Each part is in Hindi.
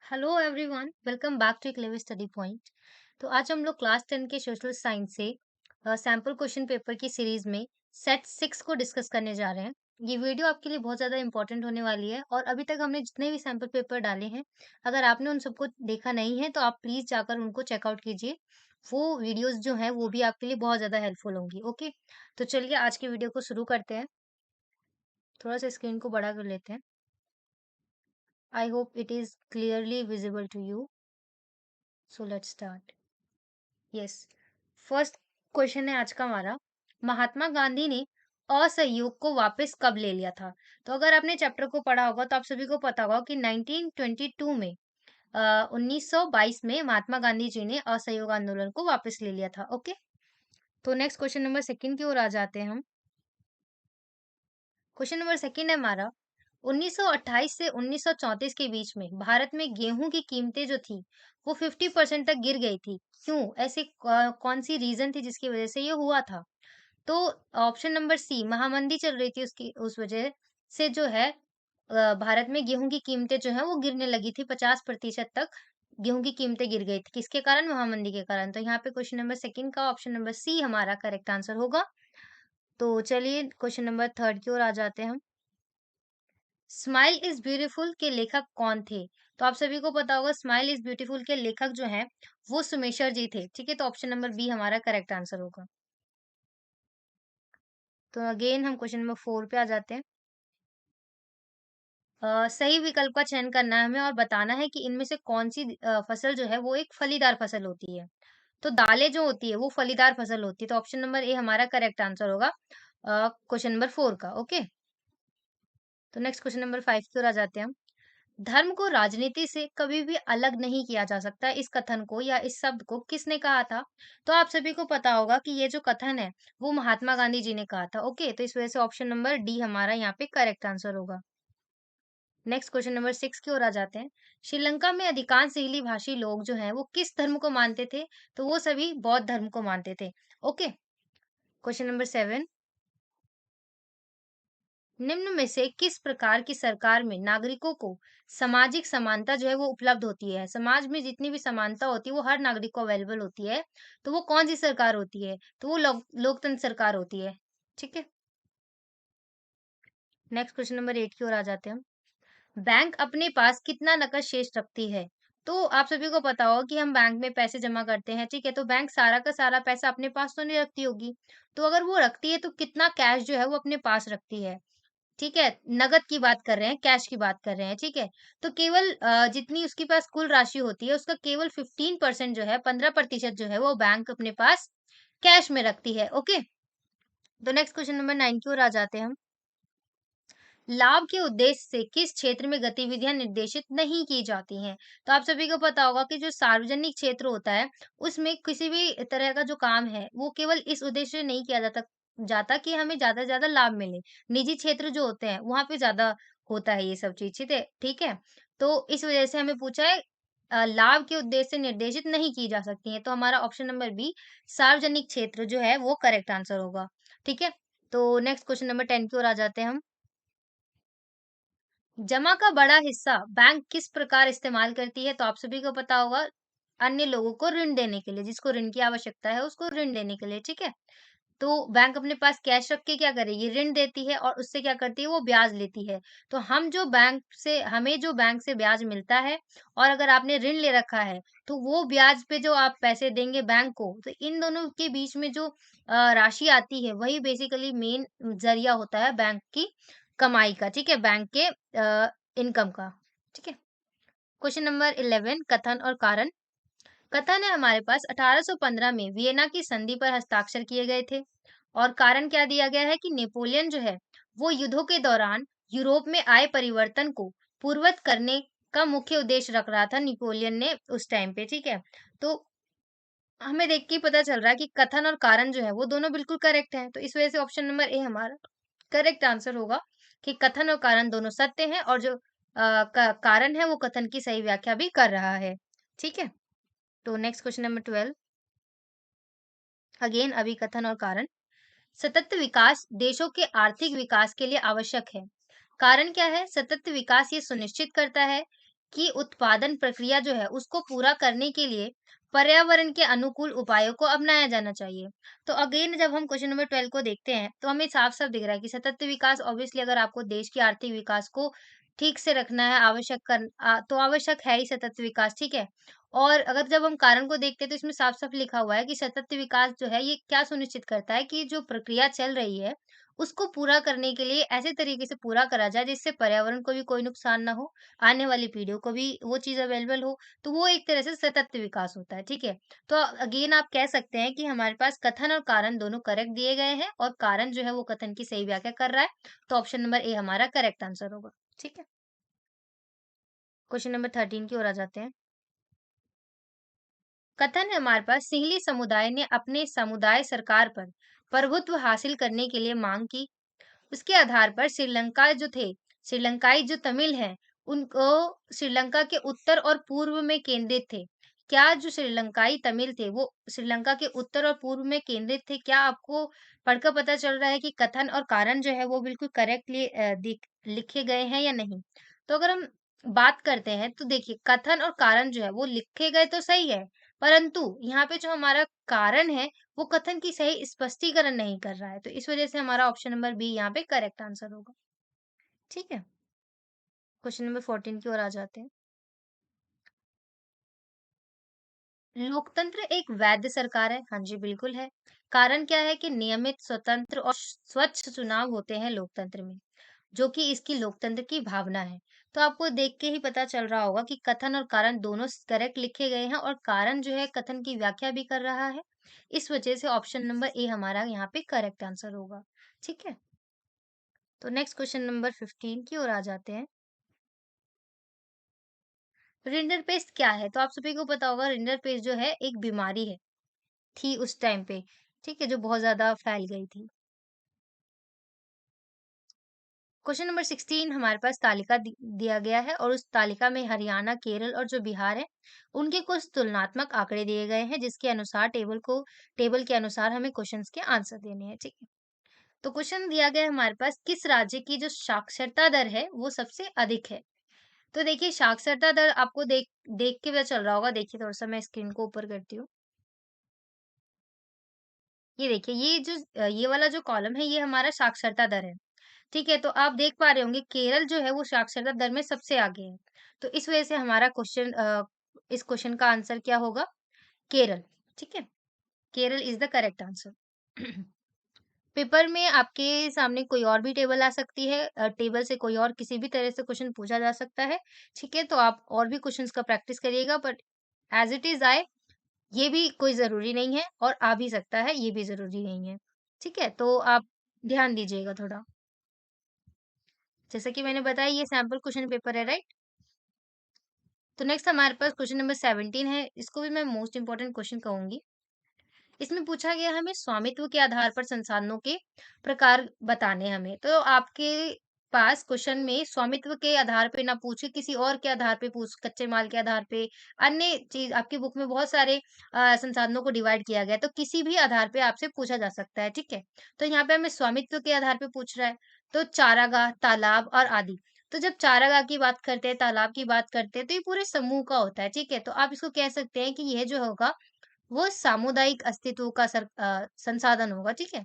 Hello everyone, welcome back to Clever Study Point. तो आज हम लोग क्लास 10 के सोशल साइंस से सैम्पल क्वेश्चन पेपर की सीरीज में सेट 6 को डिस्कस करने जा रहे हैं। ये वीडियो आपके लिए बहुत ज़्यादा इंपॉर्टेंट होने वाली है और अभी तक हमने जितने भी सैम्पल पेपर डाले हैं, अगर आपने उन सबको देखा नहीं है तो आप प्लीज़ जाकर उनको चेकआउट कीजिए। वो वीडियोस जो हैं वो भी आपके लिए बहुत ज़्यादा हेल्पफुल होंगी। ओके, तो चलिए आज की वीडियो को शुरू करते हैं। थोड़ा सा स्क्रीन को बड़ा कर लेते हैं। I hope it is clearly visible to you. So let's start. Yes, first question है आज का हमारा। महात्मा गांधी ने असहयोग को वापस कब ले लिया था? तो अगर आपने चैप्टर को पढ़ा होगा तो आप सभी को पता होगा कि 1922 में 1922 में महात्मा गांधी जी ने असहयोग आंदोलन को वापस ले लिया था। ओके, तो नेक्स्ट क्वेश्चन नंबर सेकंड की ओर आ जाते हैं हम। क्वेश्चन नंबर सेकंड है हमारा। 1928 से 1934 के बीच में भारत में गेहूं की कीमतें जो थी वो 50% तक गिर गई थी। क्यों? ऐसी कौन सी रीजन थी जिसकी वजह से ये हुआ था? तो ऑप्शन नंबर सी, महामंदी चल रही थी, उसकी उस वजह से जो है भारत में गेहूं की कीमतें जो है वो गिरने लगी थी। 50% तक गेहूं की कीमतें गिर गई थी। किसके कारण? महामंदी के कारण। तो यहाँ पे क्वेश्चन नंबर सेकंड का ऑप्शन नंबर सी हमारा करेक्ट आंसर होगा। तो चलिए क्वेश्चन नंबर थर्ड की ओर आ जाते हैं हम। स्माइल इज ब्यूटीफुल के लेखक कौन थे? तो आप सभी को पता होगा स्माइल इज ब्यूटीफुल के लेखक जो हैं वो सुमेशर जी थे। ठीक है, तो ऑप्शन नंबर बी हमारा करेक्ट आंसर होगा। तो अगेन हम क्वेश्चन नंबर फोर पे आ जाते हैं। सही विकल्प का चयन करना है हमें और बताना है कि इनमें से कौन सी फसल जो है वो एक फलीदार फसल होती है। तो दालें जो होती है वो फलीदार फसल होती है। तो ऑप्शन नंबर ए हमारा करेक्ट आंसर होगा क्वेश्चन नंबर फोर का। ओके, तो नेक्स्ट क्वेश्चन नंबर फाइव की ओर आ जाते हैं हम। धर्म को राजनीति से कभी भी अलग नहीं किया जा सकता, इस कथन को या इस शब्द को किसने कहा था? तो आप सभी को पता होगा कि ये जो कथन है वो महात्मा गांधी जी ने कहा था। ओके, तो इस वजह से ऑप्शन नंबर डी हमारा यहाँ पे करेक्ट आंसर होगा। नेक्स्ट क्वेश्चन नंबर सिक्स की ओर आ जाते हैं। श्रीलंका में अधिकांश सिंहली भाषी लोग जो हैं वो किस धर्म को मानते थे? तो वो सभी बौद्ध धर्म को मानते थे। Okay, question number seven. निम्न में से किस प्रकार की सरकार में नागरिकों को सामाजिक समानता जो है वो उपलब्ध होती है? समाज में जितनी भी समानता होती है वो हर नागरिक को अवेलेबल होती है। तो वो कौन सी सरकार होती है? तो वो लोकतंत्र सरकार होती है। ठीक है, नेक्स्ट क्वेश्चन नंबर एट की ओर आ जाते हैं हम। बैंक अपने पास कितना नकद शेष रखती है? तो आप सभी को पता होगा कि हम बैंक में पैसे जमा करते हैं। ठीक है, तो बैंक सारा का सारा पैसा अपने पास तो नहीं रखती होगी। तो अगर वो रखती है तो कितना कैश जो है वो अपने पास रखती है? ठीक है, नकद की बात कर रहे हैं, कैश की बात कर रहे हैं, ठीक है? तो केवल जितनी उसके पास कुल राशि होती है, उसका केवल 15% जो है, 15% जो है, वो बैंक अपने पास कैश में रखती है। ओके? तो नेक्स्ट क्वेश्चन नंबर 9 की ओर आ जाते हैं हम। लाभ के उद्देश्य से किस क्षेत्र में गतिविधियां निर्देशित नहीं की जाती हैं? तो आप सभी को पता होगा कि जो सार्वजनिक क्षेत्र होता है, उसमें किसी भी तरह का जो काम है, वो केवल इस उद्देश्य से नहीं किया जाता जाता कि हमें ज़्यादा से ज़्यादा लाभ मिले। निजी क्षेत्र जो होते हैं, वहाँ पे ज़्यादा होता है ये सब चीज़, ठीक है? तो इस वजह से हमें पूछा है लाभ के उद्देश्य से निर्देशित नहीं की जा सकती हैं। तो हमारा ऑप्शन नंबर बी, सार्वजनिक क्षेत्र जो है, वो करेक्ट आंसर होगा। ठीक है? तो नेक्स्ट क्वेश्चन नंबर 10 की ओर आ जाते हैं हम। जमा का बड़ा हिस्सा बैंक किस प्रकार इस्तेमाल करती है? तो आप सभी को पता होगा, अन्य लोगों को ऋण देने के लिए, जिसको ऋण की आवश्यकता है उसको ऋण देने के लिए। ठीक है, तो बैंक अपने पास कैश रख के क्या करेगी? ऋण देती है और उससे क्या करती है? वो ब्याज लेती है। तो हम जो बैंक से हमें जो बैंक से ब्याज मिलता है और अगर आपने ऋण ले रखा है तो वो ब्याज पे जो आप पैसे देंगे बैंक को, तो इन दोनों के बीच में जो राशि आती है वही बेसिकली मेन जरिया होता है बैंक की कमाई का। ठीक है, बैंक के इनकम का। ठीक है, क्वेश्चन नंबर 11, कथन और कारण। कथन है हमारे पास 1815 में वियना की संधि पर हस्ताक्षर किए गए थे और कारण क्या दिया गया है कि नेपोलियन जो है वो युद्धों के दौरान यूरोप में आए परिवर्तन को पूर्ववत करने का मुख्य उद्देश्य रख रहा था नेपोलियन ने उस टाइम पे। ठीक है, तो हमें देख के ही पता चल रहा है कि कथन और कारण जो है वो दोनों बिल्कुल करेक्ट हैं। तो इस वजह से ऑप्शन नंबर ए हमारा करेक्ट आंसर होगा कि कथन और कारण दोनों सत्य हैं और जो कारण है वो कथन की सही व्याख्या भी कर रहा है। ठीक है, तो नेक्स्ट क्वेश्चन नंबर 12। अगेन अभी कथन और कारण। सतत विकास देशों के आर्थिक विकास के लिए आवश्यक है। कारण क्या है? सतत विकास ये सुनिश्चित करता है कि उत्पादन प्रक्रिया जो है उसको पूरा करने के लिए पर्यावरण के अनुकूल उपायों को अपनाया जाना चाहिए। तो अगेन जब हम क्वेश्चन नंबर 12 को देखते हैं तो हमें साफ-साफ दिख रहा है कि सतत विकास ऑब्वियसली अगर आपको देश की आर्थिक विकास को ठीक से रखना है तो आवश्यक है ही सतत विकास, ठीक है? और अगर जब हम कारण को देखते हैं तो इसमें साफ-साफ लिखा हुआ है कि सतत विकास जो है ये क्या सुनिश्चित करता है कि जो प्रक्रिया चल रही है उसको पूरा करने के लिए ऐसे तरीके से पूरा करा जाए जिससे पर्यावरण को भी कोई नुकसान ना हो, आने वाली पीढ़ियों को भी वो चीज़ अवेलेबल हो, तो वो एक तरह से सतत विकास होता है, ठीक है? तो अगेन आप कह सकते हैं कि हमारे पास कथन और कारण दोनों करेक्ट दिए गए हैं और कारण जो है वो कथन की सही व्याख्या कर रहा है, तो ऑप्शन नंबर ए हमारा करेक्ट आंसर होगा, ठीक है? क्वेश्चन नंबर 13 की ओर आ जाते हैं। कथन है हमारे पास सिंहली समुदाय ने अपने समुदाय सरकार पर प्रभुत्व हासिल करने के लिए मांग की। उसके आधार पर श्रीलंकाई जो तमिल हैं, उनको श्रीलंका के उत्तर और पूर्व में केंद्रित थे। क्या जो श्रीलंकाई तमिल थे, वो श्रीलंका के उत्तर और पूर्व में केंद्रित थे? क्या आपको पढ़कर पता चल रहा है कि कथन और कारण जो है वो बिल्कुल करेक्टली लिखे गए हैं या नहीं? तो अगर हम बात करते हैं तो देखिए कथन और कारण जो है वो लिखे गए तो सही है, परंतु यहाँ पे जो हमारा कारण है वो कथन की सही स्पष्टीकरण नहीं कर रहा है। तो इस वजह से हमारा ऑप्शन नंबर बी यहाँ पे करेक्ट आंसर होगा। ठीक है? क्वेश्चन नंबर 14 की ओर आ जाते हैं। लोकतंत्र एक वैध सरकार है। हाँ जी, बिल्कुल है। कारण क्या है कि नियमित, स्वतंत्र और स्वच्छ चुनाव होते हैं लोकतंत्र में, जो कि इसकी लोकतंत्र की भावना है। तो आपको देख के ही पता चल रहा होगा कि कथन और कारण दोनों करेक्ट लिखे गए हैं और कारण जो है कथन की व्याख्या भी कर रहा है। इस वजह से ऑप्शन नंबर ए हमारा यहाँ पे करेक्ट आंसर होगा। ठीक है? तो नेक्स्ट क्वेश्चन नंबर 15 की ओर आ जाते हैं। रिंडरपेस्ट क्या है? तो आप सभी को पता होगा रिंडरपेस्ट जो है एक बीमारी है, थी उस टाइम पे, ठीक है? जो बहुत ज़्यादा फैल गई थी। क्वेश्चन नंबर 16 हमारे पास तालिका दिया गया है और उस तालिका में हरियाणा, केरल और जो बिहार है, उनके कुछ तुलनात्मक आंकड़े दिए गए हैं जिसके अनुसार टेबल के अनुसार हमें क्वेश्चंस के आंसर देने हैं, ठीक है? तो क्वेश्चन दिया गया है हमारे पास किस राज्य की जो साक्षरता दर है वो सबसे अधिक है? तो देखिए साक्षरता दर आपको देख देख के पता चल रहा होगा, देखिए थोड़ा-सा मैं स्क्रीन को ऊपर करती हूँ। ये देखिए ये वाला जो कॉलम है ये हमारा साक्षरता दर है। ठीक है, तो आप देख पा रहे होंगे केरल जो है वो साक्षरता दर में सबसे आगे है। तो इस वजह से हमारा इस क्वेश्चन का आंसर क्या होगा? केरल, ठीक है? Kerala is the correct answer. Paper में आपके सामने कोई और भी टेबल आ सकती है, टेबल से कोई और किसी भी तरह से क्वेश्चन पूछा जा सकता है, ठीक है? तो आप और भी क्वेश्चंस का प्रैक्टिस करिएगा बट एज़ इट इज़ आए ये भी कोई ज़रूरी नहीं है और आ भी सकता है, ये भी ज़रूरी नहीं है। ठीक है? तो आप ध्यान दीजिएगा थोड़ा। जैसा कि मैंने बताया ये सैंपल क्वेश्चन पेपर है, राइट? तो नेक्स्ट हमारे पास क्वेश्चन नंबर 17 है, इसको भी मैं मोस्ट इम्पोर्टेंट क्वेश्चन कहूँगी। इसमें पूछा गया हमें स्वामित्व के आधार पर संसाधनों के प्रकार बताने हमें। तो आपके पास क्वेश्चन में स्वामित्व के आधार पे ना पूछ के किसी और के आधार पे पूछ कच्चे माल के आधार पे, अन्य चीज़ आपकी बुक में बहुत सारे संसाधनों को डिवाइड किया गया है, तो किसी भी आधार पे आपसे पूछा जा सकता है, ठीक है? तो यहाँ पे हमें स्वामित्व के आधार पे पूछ रहा है, तो चारागाह, तालाब और आदि। तो जब चारागाह की बात करते हैं, तालाब की बात करते हैं, तो ये पूरे समूह का होता है, ठीक है? तो आप इसको कह सकते हैं कि यह जो होगा वो सामुदायिक अस्तित्व का संसाधन होगा, ठीक है?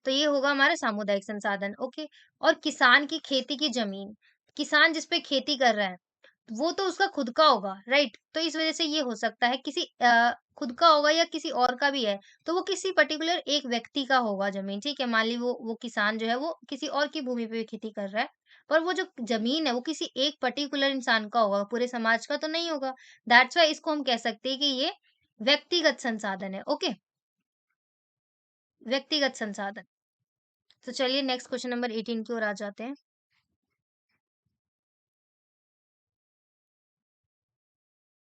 तो ये होगा हमारा सामुदायिक संसाधन, ओके। और किसान की खेती की ज़मीन, किसान जिस पे खेती कर रहा है, वो तो उसका खुद का होगा, राइट? तो इस वज़ह से ये हो सकता है खुद का होगा या किसी और का भी है, तो वो किसी पर्टिकुलर एक व्यक्ति का होगा ज़मीन, ठीक है? मान ली वो किसान जो है वो किसी और की भूमि पे खेती कर रहा है, पर वो जो ज़मीन है वो किसी एक पर्टिकुलर इंसान का होगा, पूरे समाज का तो नहीं होगा। दैट्स व्हाई इसको हम कह सकते हैं कि ये व्यक्तिगत संसाधन है, ओके? व्यक्तिगत संसाधन। तो चलिए नेक्स्ट क्वेश्चन नंबर 18 की ओर आ जाते हैं।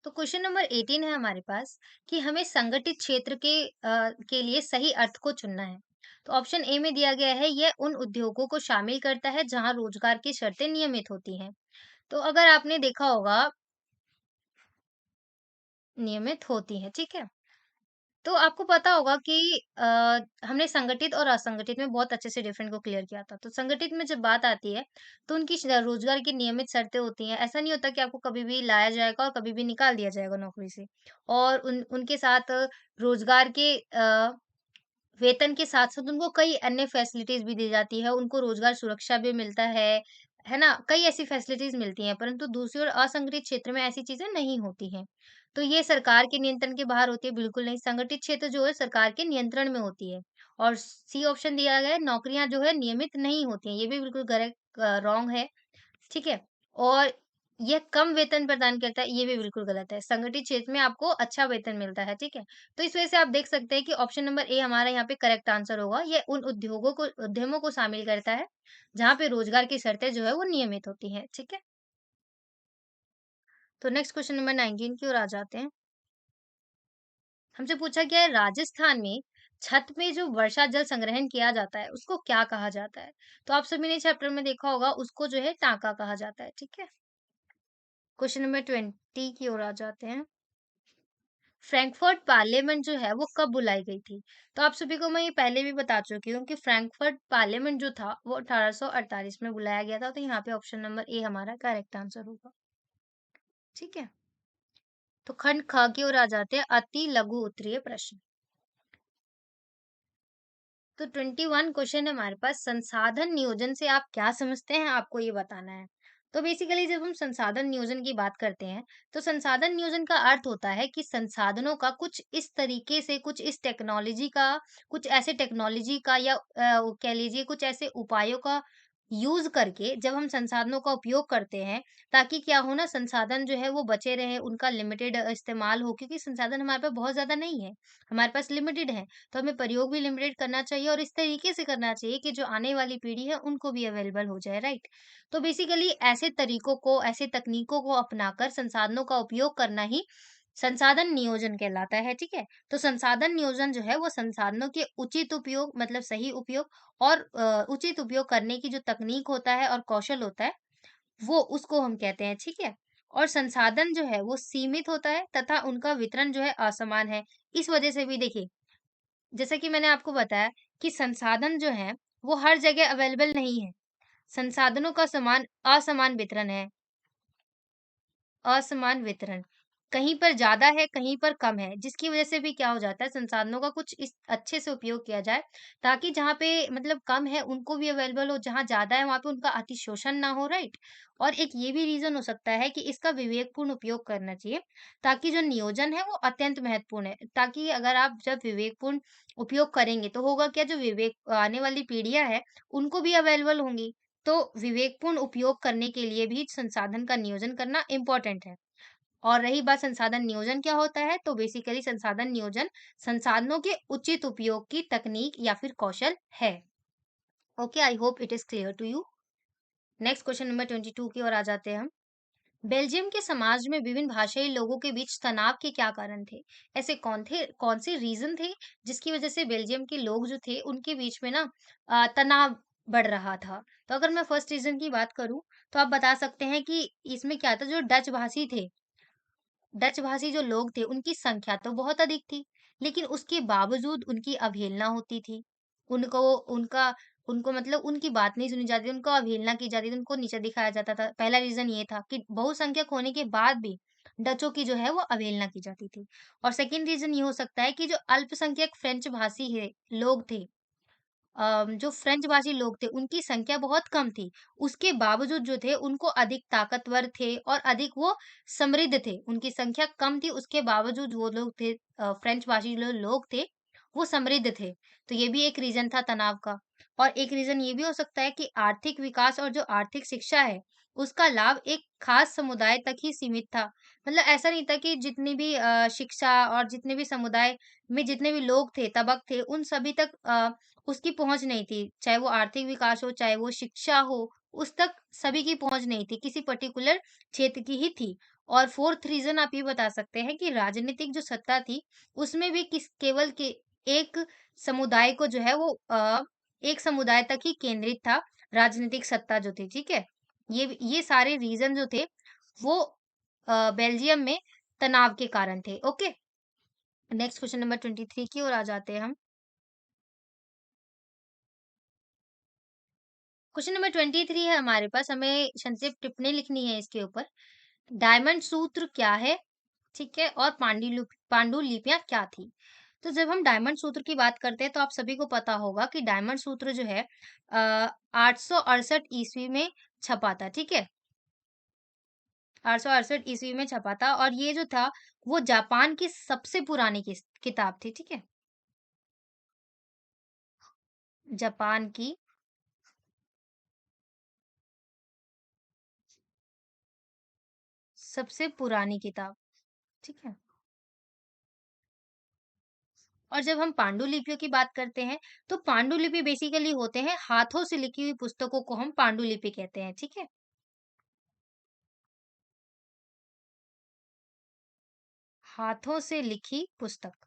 तो क्वेश्चन नंबर 18 है हमारे पास कि हमें संगठित क्षेत्र के लिए सही अर्थ को चुनना है। तो ऑप्शन ए में दिया गया है यह उन उद्योगों को शामिल करता है जहां रोजगार की शर्तें नियमित होती हैं। तो अगर आपने देखा होगा नियमित होती हैं, ठीक है? तो आपको पता होगा कि हमने संगठित और असंगठित में बहुत अच्छे से डिफरेंट को क्लियर किया था। तो संगठित में जब बात आती है, तो उनकी रोजगार की नियमित शर्तें होती हैं। ऐसा नहीं होता कि आपको कभी भी लाया जाएगा और कभी भी निकाल दिया जाएगा नौकरी से। और उनके साथ रोजगार के वेतन के साथ-साथ उनको कई अन्य फैसिलिटीज़ भी दी जाती है, उनको रोज़गार सुरक्षा भी मिलता है ना? कई ऐसी फैसिलिटीज़ मिलती हैं, परंतु दूसरी ओर असंगठित क्षेत्र में ऐसी चीज़ें नहीं होती हैं। तो ये सरकार के नियंत्रण के बाहर होती है, बिल्कुल नहीं। संगठित क्षेत्र जो है सरकार के नियंत्रण में होती है। और सी ऑप्शन दिया गया है, नौकरियाँ जो है नियमित नहीं होती हैं, ये भी बिल्कुल रॉन्ग है। ठीक है? और यह कम वेतन प्रदान करता है, ये भी बिल्कुल गलत है। संगठित क्षेत्र में आपको अच्छा वेतन मिलता है, ठीक है? तो इस वजह से आप देख सकते हैं कि ऑप्शन नंबर ए हमारा यहाँ पे करेक्ट आंसर होगा। ये उन उद्यमों को शामिल करता है, जहाँ पे रोजगार की शर्तें जो है वो नियमित होती हैं, ठीक है? तो नेक्स्ट क्वेश्चन नंबर 19 की ओर आ जाते हैं। हमसे पूछा गया है राजस्थान में छत में जो वर्षा जल संग्रहण किया जाता है, उसको क्या कहा जाता है? तो आप सभी ने चैप्टर में देखा होगा, उसको जो है टाँका कहा जाता है, ठीक है? क्वेश्चन नंबर 20 की ओर आ जाते हैं। फ्रैंकफर्ट पार्लियामेंट जो है वो कब बुलाई गई थी? तो आप सभी को मैं ये पहले भी बता चुकी हूँ कि फ्रैंकफर्ट पार्लियामेंट जो था वो 1848 में बुलाया गया था। तो यहाँ पे ऑप्शन नंबर ए हमारा करेक्ट आंसर होगा। ठीक है। तो खंड ख की ओर आ जाते हैं अति लघु उत्तरीय प्रश्न। तो 21 क्वेश्चन है हमारे पास, संसाधन नियोजन से आप क्या समझते हैं, आपको ये बताना है। तो बेसिकली जब हम संसाधन नियोजन की बात करते हैं, तो संसाधन नियोजन का अर्थ होता है कि संसाधनों का कुछ इस तरीके से, कुछ इस टेक्नोलॉजी का, कुछ ऐसे टेक्नोलॉजी का या कह लीजिए कुछ ऐसे उपायों का यूज करके जब हम संसाधनों का उपयोग करते हैं, ताकि क्या हो ना, संसाधन जो है वो बचे रहे, उनका लिमिटेड इस्तेमाल हो, क्योंकि संसाधन हमारे पास बहुत ज्यादा नहीं है, हमारे पास लिमिटेड है। तो हमें प्रयोग भी लिमिटेड करना चाहिए और इस तरीके से करना चाहिए कि जो आने वाली पीढ़ी है उनको भी अवेलेबल हो जाए, राइट? तो बेसिकली ऐसे तरीकों को, ऐसे तकनीकों को अपनाकर संसाधनों का उपयोग करना ही संसाधन नियोजन कहलाता है, ठीक है? तो संसाधन नियोजन जो है वो संसाधनों के उचित उपयोग, मतलब सही उपयोग और उचित उपयोग करने की जो तकनीक होता है और कौशल होता है, वो उसको हम कहते हैं, ठीक है? और संसाधन जो है वो सीमित होता है तथा उनका वितरण जो है असमान है। इस वजह से भी देखिए, जैसा कि मैंने आपको बताया कि संसाधन जो हैं, वो हर जगह अवेलेबल नहीं है। संसाधनों का असमान वितरण है। असमान वितरण। कहीं पर ज़्यादा है, कहीं पर कम है, जिसकी वज़ह से भी क्या हो जाता है, संसाधनों का कुछ इस अच्छे से उपयोग किया जाए, ताकि जहाँ पे मतलब कम है, उनको भी अवेलेबल हो, जहाँ ज़्यादा है, वहाँ पे उनका अतिशोषण ना हो, राइट? और एक ये भी रीज़न हो सकता है कि इसका विवेकपूर्ण उपयोग करना चाहिए, ताकि जो नियोजन है, वो अत्यंत महत्वपूर्ण है। ताकि अगर आप जब विवेकपूर्ण उपयोग करेंगे, तो होगा क्या, जो आने वाली पीढ़ियाँ हैं, उनको भी अवेलेबल होंगी। तो विवेकपूर्ण उपयोग करने के लिए भी संसाधन का नियोजन करना इम्पोर्टेंट है। और रही बात संसाधन नियोजन क्या होता है, तो बेसिकली संसाधन नियोजन संसाधनों के उचित उपयोग की तकनीक या फिर कौशल है। Okay, I hope it is clear to you. Next question number 22 की ओर आ जाते हैं हम। बेल्जियम के समाज में विभिन्न भाषाई लोगों के बीच तनाव के क्या कारण थे? ऐसे कौन से रीजन थे जिसकी वजह से बेल्जियम के लोग जो थे उनके बीच में ना तनाव बढ़ रहा था? तो अगर मैं फर्स्ट रीजन की बात करूं, तो आप बता सकते हैं कि इसमें क्या था, जो डच भाषी थे, डच भाषी जो लोग थे, उनकी संख्या तो बहुत अधिक थी, लेकिन उसके बावजूद उनकी अवहेलना होती थी। उनको उनका उनको मतलब उनकी बात नहीं सुनी जाती, उनको अवहेलना की जाती थी, उनको नीचा दिखाया जाता था। पहला रीज़न ये था कि बहुसंख्यक होने के बाद भी डचों की जो है वो अवहेलना की जाती थी। और सेकंड रीज़न ये हो सकता है कि जो अल्पसंख्यक फ्रेंच भाषी है लोग थे, जो फ्रेंच भाषी लोग थे, उनकी संख्या बहुत कम थी। उसके बावजूद जो थे, उनको अधिक ताकतवर थे और अधिक वो समृद्ध थे। उनकी संख्या कम थी, उसके बावजूद वो लोग थे, फ्रेंच भाषी जो लोग थे, वो समृद्ध थे। तो ये भी एक रीज़न था तनाव का। और एक रीज़न ये भी हो सकता है कि आर्थिक विकास और जो आर्थिक शिक्षा है, उसका लाभ एक खास समुदाय तक ही सीमित था। मतलब ऐसा नहीं था कि जितनी भी शिक्षा और जितने भी समुदाय में जितने भी लोग थे, तबक थे, उन सभी तक उसकी पहुँच नहीं थी। चाहे वो आर्थिक विकास हो, चाहे वो शिक्षा हो, उस तक सभी की पहुँच नहीं थी, किसी पर्टिकुलर क्षेत्र की ही थी। और फोर्थ रीज़न आप ये बता सकते हैं कि राजनीतिक जो सत्ता थी, उसमें भी केवल के एक समुदाय को जो है वो एक समुदाय तक ही केंद्रित था, राजनीतिक सत्ता जो थी, ठीक है? ये सारे रीज़न जो थे, वो बेल्जियम में तनाव के कारण थे, ओके? नेक्स्ट क्वेश्चन नंबर 23 की ओर आ जाते हैं हम। क्वेश्चन नंबर 23 है हमारे पास, हमें संक्षिप्त टिप्पणी लिखनी है इसके ऊपर। डायमंड सूत्र क्या है? ठीक है, और पांडुलिपियां क्या थी? तो जब हम डायमंड सूत्र की बात करते हैं तो आप सभी को पता होगा कि डायमंड सूत्र जो है 868 ईस्वी में छपा था। ठीक है, 868 ईस्वी में छपा था, और ये जो था वो जापान की सबसे पुरानी किताब थी। ठीक है, जापान की सबसे पुरानी किताब। ठीक है, और जब हम पांडुलिपियों की बात करते हैं तो पांडुलिपि बेसिकली होते हैं हाथों से लिखी हुई पुस्तकों को हम पांडुलिपि कहते हैं। ठीक है, हाथों से लिखी पुस्तक।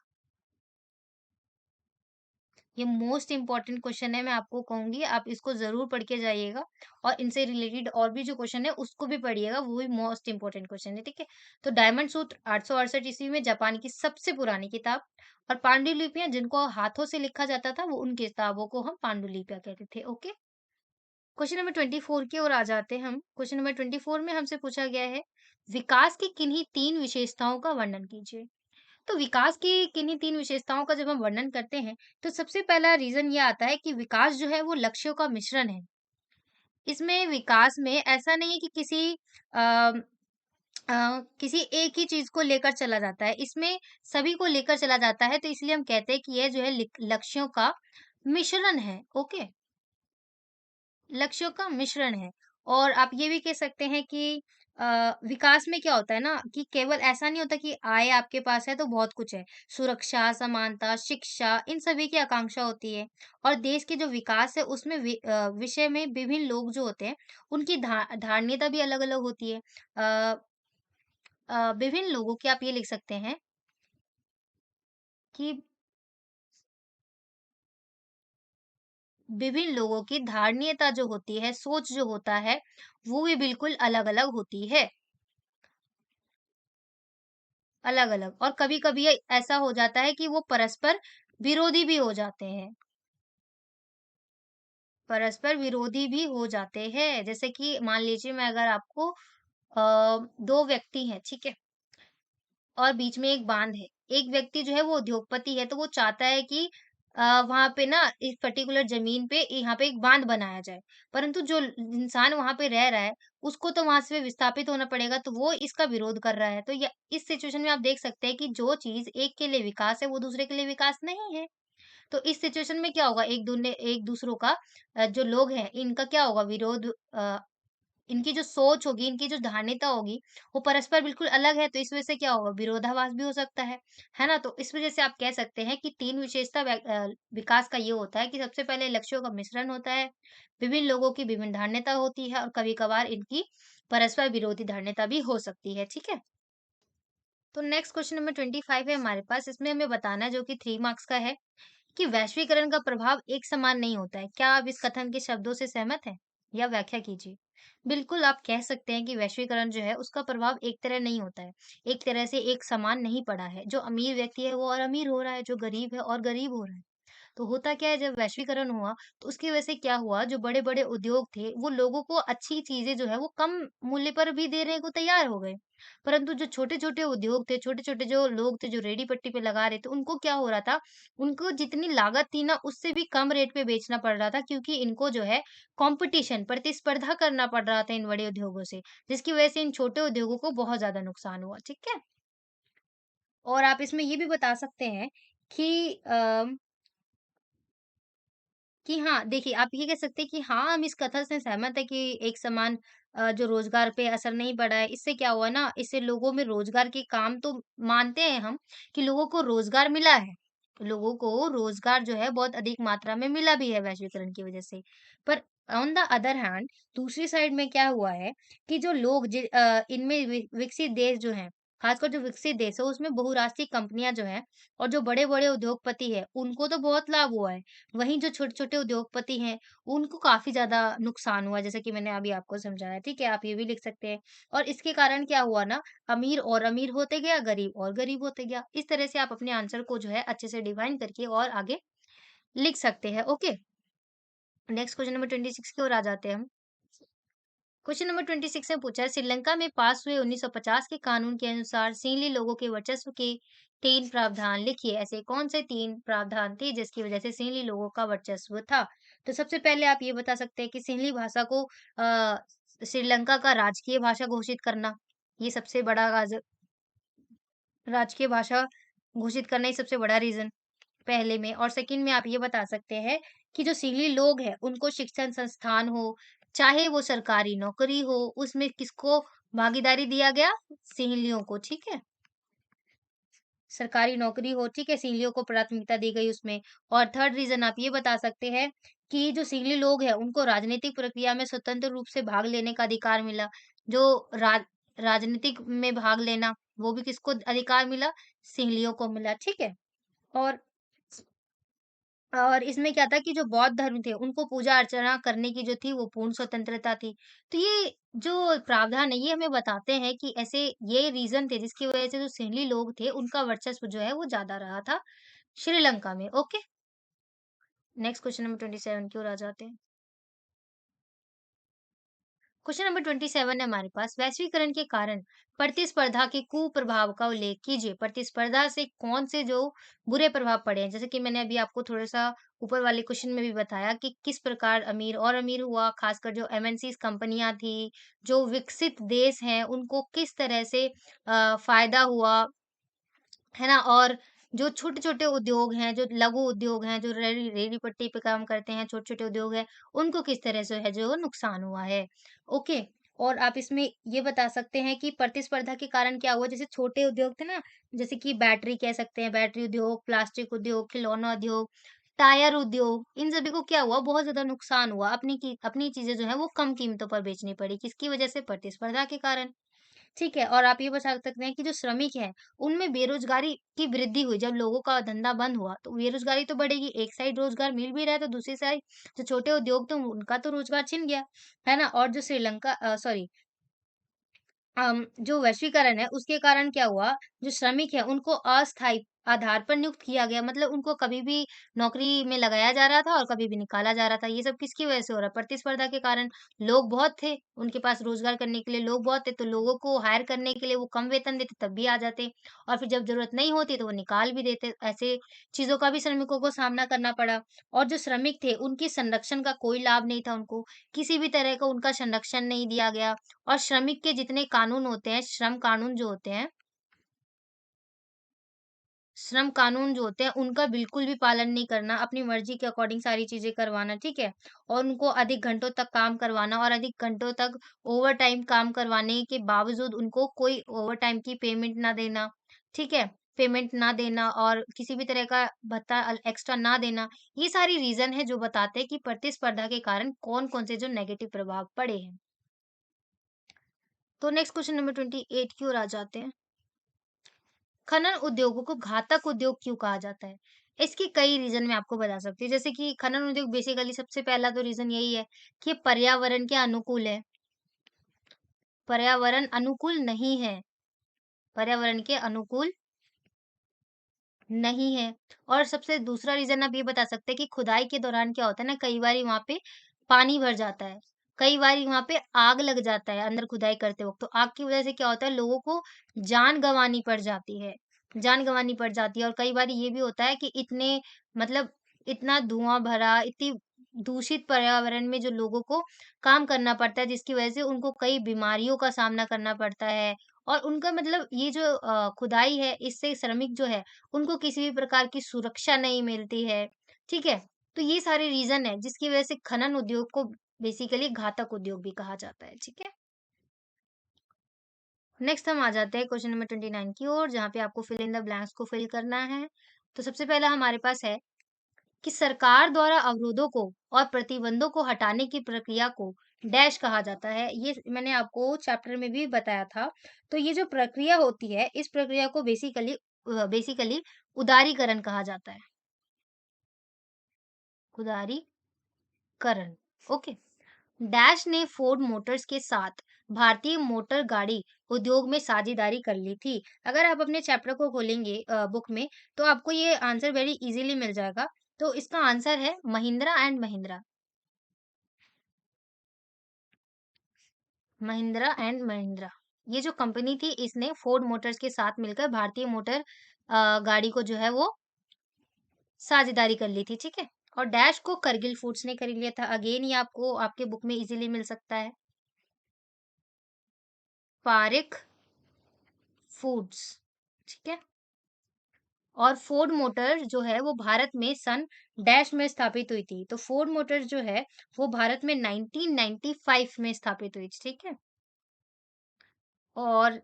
ये मोस्ट इम्पोर्टेंट क्वेश्चन है, मैं आपको कहूंगी आप इसको जरूर पढ़ के जाइएगा, और इनसे रिलेटेड और भी जो क्वेश्चन है उसको भी पढ़िएगा, वो भी मोस्ट इम्पोर्टेंट क्वेश्चन है। ठीक है, तो डायमंड सूत्र 868 ईस्वी में जापान की सबसे पुरानी किताब, और पांडुलिपियां जिनको हाथों से लिखा जाता था वो उन किताबों को हम पांडुलिपियां कहते थे। ओके, क्वेश्चन नंबर 24 की ओर आ जाते हैं हम। क्वेश्चन नंबर 24 में हमसे पूछा गया है, विकास की किन्हीं 3 विशेषताओं का वर्णन कीजिए। तो विकास की किन्हीं 3 विशेषताओं का जब हम वर्णन करते हैं, तो सबसे पहला रीज़न ये आता है कि विकास जो है वो लक्ष्यों का मिश्रण है। इसमें विकास में ऐसा नहीं है कि अ किसी एक ही चीज़ को लेकर चला जाता है, इसमें सभी को लेकर चला जाता है, तो इसलिए हम कहते हैं कि ये जो है लक्ष्यों का मिश्रण है। ओके? लक्ष्यों का मिश्रण है। और आप ये भी कह सकते हैं कि विकास में क्या होता है ना कि केवल ऐसा नहीं होता कि आय आपके पास है तो बहुत कुछ है। सुरक्षा, समानता, शिक्षा, इन सभी की आकांक्षा होती है, और देश के जो विकास है उसमें विषय में विभिन्न लोग जो होते हैं उनकी धारणीयता भी अलग-अलग होती है। विभिन्न लोगों की आप ये लिख सकते हैं कि विभिन्न लोगों की धारणीयता जो होती है, सोच जो होता है, वो भी बिल्कुल अलग-अलग होती है। अलग-अलग, और कभी-कभी ऐसा हो जाता है कि वो परस्पर विरोधी भी हो जाते हैं। परस्पर विरोधी भी हो जाते हैं। जैसे कि मान लीजिए मैं अगर आपको 2 व्यक्ति हैं, ठीक है? और बीच में एक बाँध है। एक व्यक्ति जो है वो उद्योगपति है, तो वो चाहता है कि वहाँ पे ना इस पर्टिकुलर ज़मीन पे यहाँ पे एक बाँध बनाया जाए। परंतु जो इंसान वहाँ पे रह रहा है, उसको तो वहाँ से विस्थापित होना पड़ेगा, तो वो इसका विरोध कर रहा है। तो य इस सिचुएशन में आप देख सकते हैं कि जो चीज़ एक के लिए विकास है, वो दूसरे के लिए विकास नहीं है। तो इस सिचुएशन में क्या होगा, एक दूसरों का जो लोग हैं, इनका क्या होगा विरोध, इनकी जो सोच होगी, इनकी जो धार्मिकता होगी, वो परस्पर बिल्कुल अलग है, तो इस वजह से क्या होगा, विरोधाभास भी हो सकता है ना? तो इस वजह से आप कह सकते हैं कि 3 विशेषता विकास का ये होता है कि सबसे पहले लक्ष्यों का मिश्रण होता है, विभिन्न लोगों की विभिन्न धार्मिकता होती है, और कभी-कभार इनकी परस्पर विरोधी धार्मिकता भी हो सकती है, ठीक है? तो नेक्स्ट क्वेश्चन नंबर 25 है हमारे पास, इसमें हमें बताना है, जो कि 3 मार्क्स का है, कि वैश्वीकरण का प्रभाव एक समान नहीं होता है। क्या आप इस कथन के शब्दों से सहमत हैं? या व्याख्या कीजिए। बिल्कुल, आप कह सकते हैं कि वैश्वीकरण जो है उसका प्रभाव एक तरह नहीं होता है। एक तरह से एक समान नहीं पड़ा है। जो अमीर व्यक्ति है वो और अमीर हो रहा है, जो गरीब है और गरीब हो रहा है। तो होता क्या है, जब वैश्वीकरण हुआ तो उसकी वजह से क्या हुआ, जो बड़े-बड़े उद्योग थे वो लोगों को अच्छी चीज़ें जो है वो कम मूल्य पर भी देने को तैयार हो गए। परंतु जो छोटे-छोटे उद्योग थे, छोटे-छोटे जो लोग थे जो रेहड़ी-पट्टी पे लगा रहे थे, उनको क्या हो रहा था, उनको जितनी लागत थी ना उससे भी कम रेट पे बेचना पड़ रहा था, क्योंकि इनको जो है कॉम्पिटिशन प्रतिस्पर्धा करना पड़ रहा था इन बड़े उद्योगों से, जिसकी वजह से इन छोटे उद्योगों को बहुत ज़्यादा नुकसान हुआ। ठीक है? और आप इसमें ये भी बता सकते हैं कि हाँ, देखिए आप ये कह सकते हैं कि हाँ, हम इस कथन से सहमत हैं कि एक समान जो रोज़गार पे असर नहीं पड़ा है। इससे क्या हुआ ना, इससे लोगों में रोज़गार के काम तो मानते हैं हम कि लोगों को रोज़गार मिला है। लोगों को रोज़गार जो है बहुत अधिक मात्रा में मिला भी है वैश्वीकरण की वज़ह से। पर ऑन द अदर हैंड दूसरी साइड में क्या हुआ है कि जो लोग इनमें विकसित देश जो हैं खासकर जो विकसित देश है उसमें बहुराष्ट्रीय कंपनियां जो हैं और जो बड़े-बड़े उद्योगपति हैं उनको तो बहुत लाभ हुआ है। वहीं जो छोटे-छोटे उद्योगपति हैं उनको काफ़ी ज़्यादा नुकसान हुआ जैसे कि मैंने अभी आपको समझाया, ठीक है? आप ये भी लिख सकते हैं। और इसके कारण क्या हुआ ना अमीर और अमीर होते गया, गरीब और गरीब होते गया। इस तरह से आप अपने आंसर को जो है अच्छे से डिफाइन करके और आगे लिख सकते हैं। ओके, नेक्स्ट क्वेश्चन नंबर 26 की ओर आ जाते हैं हम। क्वेश्चन नंबर 26 में पूछा है श्रीलंका में पास हुए 1950 के कानून के अनुसार सिंहली लोगों के वर्चस्व के 3 प्रावधान लिखिए। ऐसे कौन से 3 प्रावधान थे जिसकी वजह से सिंहली लोगों का वर्चस्व था? तो सबसे पहले आप ये बता सकते हैं कि सिंहली भाषा को श्रीलंका का राजकीय भाषा घोषित करना, ये सबसे बड़ा राजकीय भाषा घोषित करना ही सबसे बड़ा रीज़न पहले में। और सेकंड में आप ये बता सकते हैं कि जो सिंहली लोग हैं, उनको शिक्षण संस्थान हो, चाहे वो सरकारी नौकरी हो, उसमें किसको भागीदारी दिया गया? सिंहलियों को, ठीक है? सरकारी नौकरी हो, ठीक है? सिंहलियों को प्राथमिकता दी गई उसमें। और थर्ड रीज़न आप ये बता सकते हैं कि जो सिंहली लोग हैं, उनको राजनीतिक प्रक्रिया में स्वतंत्र रूप से भाग लेने का अधिकार मिला। जो राजनीतिक में भाग लेना, वो भी किसको अधिकार मिला? सिंहलियों को मिला, ठीक है? और इसमें क्या था कि जो बौद्ध धर्म थे, उनको पूजा-अर्चना करने की जो थी वो पूर्ण स्वतंत्रता थी। तो ये जो प्रावधान है ये हमें बताते हैं कि ऐसे ये रीज़न थे जिसकी वज़ह से जो सिंहली लोग थे उनका वर्चस्व जो है वो ज़्यादा रहा था श्रीलंका में। ओके, नेक्स्ट क्वेश्चन नंबर 27 की ओर आ जाते हैं। क्वेश्चन नंबर 27 है हमारे पास वैश्वीकरण के कारण प्रतिस्पर्धा के कुप्रभाव का उल्लेख कीजिए। प्रतिस्पर्धा से कौन से जो बुरे प्रभाव पड़े हैं जैसे कि मैंने अभी आपको थोड़ा सा ऊपर वाले क्वेश्चन में भी बताया कि किस प्रकार अमीर और अमीर हुआ, खासकर जो एमएनसीज कंपनियां थी, जो विकसित देश हैं उनको किस तरह से फायदा हुआ, है ना? और जो छोटे-छोटे उद्योग हैं, जो लघु उद्योग हैं, जो रेहड़ी-पट्टी पे काम करते हैं, छोटे-छोटे उद्योग हैं, उनको किस तरह से है जो नुकसान हुआ है। ओके, और आप इसमें ये बता सकते हैं कि प्रतिस्पर्धा के कारण क्या हुआ, जैसे छोटे उद्योग थे ना, जैसे कि बैटरी कह सकते हैं, बैटरी उद्योग, प्लास्टिक उद्योग, खिलौना उद्योग, टायर उद्योग, इन सभी को क्या हुआ, बहुत ज़्यादा नुकसान हुआ। अपनी चीज़ें जो हैं, वो कम कीमतों पर बेचनी पड़ी। किसकी वजह से? प्रतिस्पर्धा के कारण। ठीक है, और आप ये बता सकते हैं कि जो श्रमिक हैं, उनमें बेरोज़गारी की वृद्धि हुई। जब लोगों का धंधा बंद हुआ, तो बेरोज़गारी तो बढ़ेगी। एक साइड रोज़गार मिल भी रहा है, तो दूसरी साइड जो छोटे उद्योग थे, उनका तो रोज़गार छिन गया, है ना? और जो सॉरी जो वैश्वीकरण है उसके कारण क्या हुआ, जो श्रमिक है उनको अस्थायी आधार पर नियुक्त किया गया मतलब उनको कभी भी नौकरी में लगाया जा रहा था और कभी भी निकाला जा रहा था। ये सब किसकी वजह से हो रहा है? प्रतिस्पर्धा के कारण। लोग बहुत थे, उनके पास रोज़गार करने के लिए लोग बहुत थे, तो लोगों को हायर करने के लिए वो कम वेतन देते तब भी आ जाते और फिर जब ज़रूरत नहीं होती तो वो निकाल भी देते। ऐसे चीज़ों का भी श्रमिकों को सामना करना पड़ा और जो श्रमिक थे उनकी संरक्षण का कोई लाभ नहीं था उनको, किसी भी तरह का उनका संरक्षण नहीं दिया गया। और श्रमिक के जितने कानून होते हैं, श्रम कानून जो होते हैं, उनका बिल्कुल भी पालन नहीं करना, अपनी मर्ज़ी के अकॉर्डिंग सारी चीज़ें करवाना, ठीक है? और उनको अधिक घंटों तक काम करवाना और अधिक घंटों तक ओवरटाइम काम करवाने के बावजूद उनको कोई ओवरटाइम की पेमेंट ना देना, ठीक है? पेमेंट ना देना और किसी भी तरह का भत्ता एक्स्ट्रा ना देना, ये सारी रीज़न है जो बताते हैं कि प्रतिस्पर्धा के कारण कौन-कौन से जो नेगेटिव प्रभाव पड़े हैं। तो नेक्स्ट क्वेश्चन नंबर 28 की ओर आ जाते हैं। खनन उद्योगों को घातक उद्योग क्यों कहा जाता है? इसकी कई रीज़न मैं आपको बता सकती हूँ। जैसे कि खनन उद्योग बेसिकली सबसे पहला तो रीज़न यही है कि ये पर्यावरण के अनुकूल है। पर्यावरण अनुकूल नहीं है। पर्यावरण के अनुकूल नहीं है। और सबसे दूसरा रीज़न आप ये बता सकते हैं कि खुदाई के दौरान क्या होता है ना, कई बारी वहाँ पे पानी भर जाता है। कई बारी वहाँ पे आग लग जाता है अंदर खुदाई करते वक़्त। तो आग की वज़ह से क्या होता है, लोगों को जान गँवानी पड़ जाती है। जान गँवानी पड़ जाती है और कई बारी ये भी होता है कि इतने मतलब इतना धुआँ भरा, इतनी दूषित पर्यावरण में जो लोगों को काम करना पड़ता है, जिसकी वज़ह से उनको कई बीमारियों का सामना करना पड़ता है। और उनका मतलब ये जो खुदाई है, इससे श्रमिक जो है उनको किसी भी प्रकार की सुरक्षा नहीं मिलती है, ठीक है? तो ये सारे रीज़न है जिसकी वज़ह से खनन उद्योग को बेसिकली घातक उद्योग भी कहा जाता है, ठीक है? नेक्स्ट हम आ जाते हैं क्वेश्चन नंबर 29 की ओर जहाँ पे आपको फिल इन द ब्लैंक्स को फिल करना है। तो सबसे पहला हमारे पास है कि सरकार द्वारा अवरोधों को और प्रतिबंधों को हटाने की प्रक्रिया को डैश कहा जाता है। ये मैंने आपको चैप्टर में भी बताया था। तो ये जो प्रक्रिया होती है, इस प्रक्रिया को बेसिकली उदारीकरण कहा जाता है। उदारीकरण, ओके। डैश ने फोर्ड मोटर्स के साथ भारतीय मोटर गाड़ी उद्योग में साझेदारी कर ली थी। अगर आप अपने चैप्टर को खोलेंगे बुक में, तो आपको ये आंसर वेरी इजीली मिल जाएगा। तो इसका आंसर है महिंद्रा एंड महिंद्रा। महिंद्रा एंड महिंद्रा, ये जो कंपनी थी, इसने फोर्ड मोटर्स के साथ मिलकर भारतीय मोटर गाड़ी को जो है वो साझेदारी कर ली थी, ठीक है। और डैश को करगिल फूड्स ने खरीद लिया था। अगेन ये आपको आपके बुक में इजीली मिल सकता है। पारिक फूड्स, ठीक है। और फोर्ड मोटर जो है वो भारत में सन डैश में स्थापित हुई थी। तो फोर्ड मोटर जो है वो भारत में 1995 में स्थापित हुई थी, ठीक है। और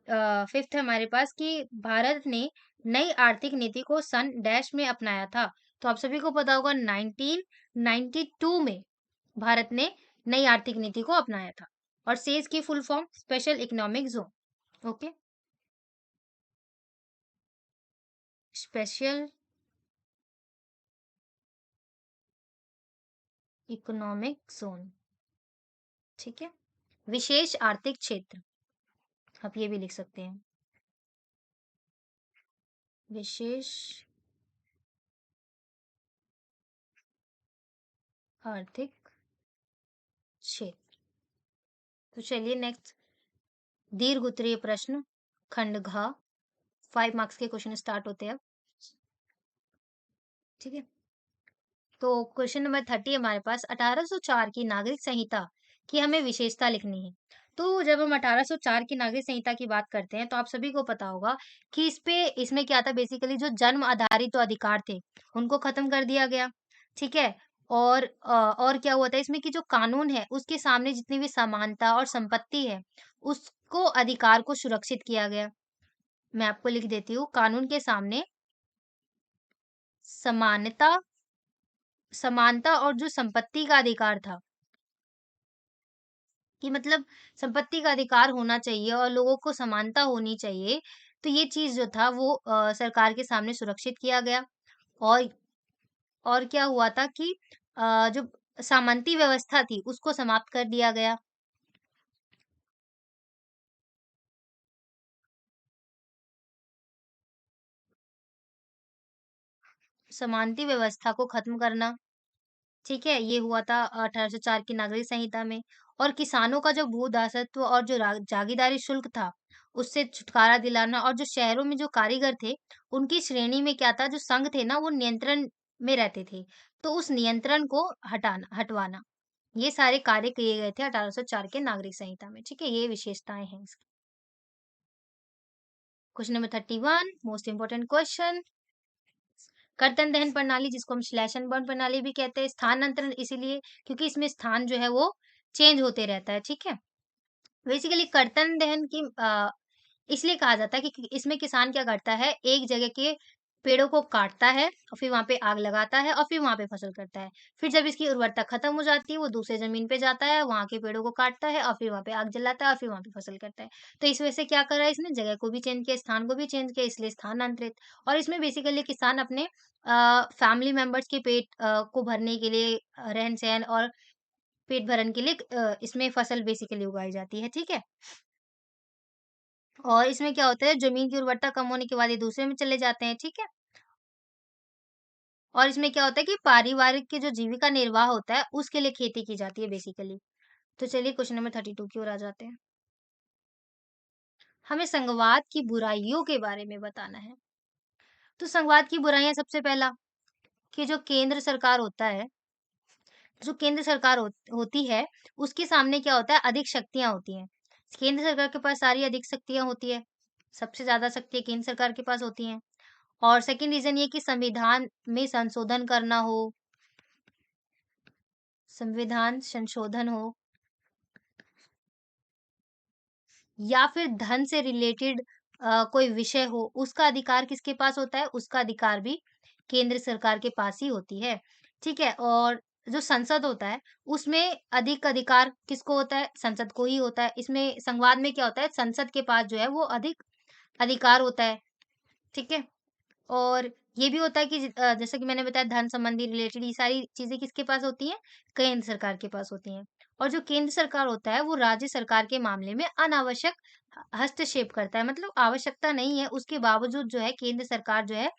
फिफ्थ है हमारे पास कि भारत ने नई आर्थिक नीति को सन डैश में अपनाया था। तो आप सभी को पता होगा 1992 में भारत ने नई आर्थिक नीति को अपनाया था। और सेज की full form special economic zone, okay. Special economic zone, ठीक है। विशेष आर्थिक क्षेत्र, आप ये भी लिख सकते हैं। विशेष आर्थिक क्षेत्र। तो चलिए नेक्स्ट, दीर्घ उत्तरीय प्रश्न खंड घ, 5 मार्क्स के क्वेश्चन स्टार्ट होते हैं अब, ठीक है। तो क्वेश्चन नंबर 30 हमारे पास 1804 की नागरिक संहिता की हमें विशेषता लिखनी है। तो जब हम 1804 की नागरिक संहिता की बात करते हैं, तो आप सभी को पता होगा कि इसमें क्या था, बेसिकली जो जन्म आधारित जो अधिकार थे उनको खत्म कर दिया गया, ठीक है। और क्या हुआ था इसमें कि जो कानून है उसके सामने जितनी भी समानता और संपत्ति है, उसको अधिकार को सुरक्षित किया गया। मैं आपको लिख देती हूँ, कानून के सामने समानता समानता और जो संपत्ति का अधिकार था, कि मतलब संपत्ति का अधिकार होना चाहिए और लोगों को समानता होनी चाहिए। तो ये चीज़ जो था वो सरकार के सामने सुरक्षित किया गया। और और क्या हुआ था कि जो सामंती व्यवस्था थी उसको समाप्त कर दिया गया। समानती व्यवस्था को खत्म करना, ठीक है, ये हुआ था 1804 की नागरिक संहिता में। और किसानों का जो भू दासत्व और जो जागीरदारी शुल्क था, उससे छुटकारा दिलाना। और जो शहरों में जो कारीगर थे, उनकी श्रेणी में क्या था, जो संघ थे ना, वो नियंत्रण में रहते थे। तो उस नियंत्रण को हटवाना, ये सारे कार्य किए गए थे 1804 के नागरिक संहिता में, ठीक है। ये विशेषताएं हैं इसकी। Question number 31, most important question. कर्तन दहन प्रणाली, जिसको हम स्लैश एंड बर्न प्रणाली भी कहते हैं, स्थानांतरण इसीलिए क्योंकि इसमें स्थान जो है वो चेंज होते रहता है, ठीक है। बेसिकली कर्तन दहन की इसलिए कहा जाता है कि इसमें किसान क्या करता है, एक जगह के पेड़ों को काटता है और फिर वहां पे आग लगाता है और फिर वहां पे फसल करता है। फिर जब इसकी उर्वरता खत्म हो जाती है, वो दूसरे जमीन पे जाता है, वहां के पेड़ों को काटता है और फिर वहां पे आग जलाता है और फिर वहां पे फसल करता है। तो इस वजह से क्या करा है, इसने जगह को भी चेंज किया, स्थान को भी चेंज किया, इसलिए स्थानांतरित। और इसमें बेसिकली किसान अपने फैमिली मेंबर्स के पेट को भरने के लिए, रहन सहन और पेट भरन के लिए इसमें फसल बेसिकली उगाई जाती है, ठीक है। और इसमें क्या होता है, जमीन की उर्वरता कम होने के बाद ये दूसरे में चले जाते हैं, ठीक है। और इसमें क्या होता है कि पारिवारिक की जो जीविका निर्वाह होता है उसके लिए खेती की जाती है बेसिकली। तो चलिए क्वेश्चन नंबर 32 की ओर आ जाते हैं। हमें संघवाद की बुराइयों के बारे में बताना है। तो संघवाद की बुराइयां, सबसे पहला कि जो केंद्र सरकार होता है, जो केंद्र सरकार होती है, उसके सामने क्या होता है, अधिक शक्तियां होती हैं। केंद्र सरकार के पास सारी अधिक शक्तियां होती है, सबसे ज्यादा शक्तियां केंद्र सरकार के पास होती हैं। और सेकंड रीजन ये कि संविधान में संशोधन करना हो, संविधान संशोधन हो, या फिर धन से रिलेटेड कोई विषय हो, उसका अधिकार किसके पास होता है, उसका अधिकार भी केंद्र सरकार के पास ही होती है, ठीक है। और जो संसद होता है, उसमें अधिक अधिकार किसको होता है? संसद को ही होता है। इसमें संवाद में क्या होता है? संसद के पास जो है वो अधिक अधिकार होता है, ठीक है? और ये भी होता है कि जैसे कि मैंने बताया धन संबंधी रिलेटेड ये सारी चीज़ें किसके पास होती हैं? केंद्र सरकार के पास होती हैं। और जो केंद्र सरकार होता है वो राज्य सरकार के मामले में अनावश्यक हस्तक्षेप करता है। मतलब आवश्यकता नहीं है उसके बावजूद जो है केंद्र सरकार जो है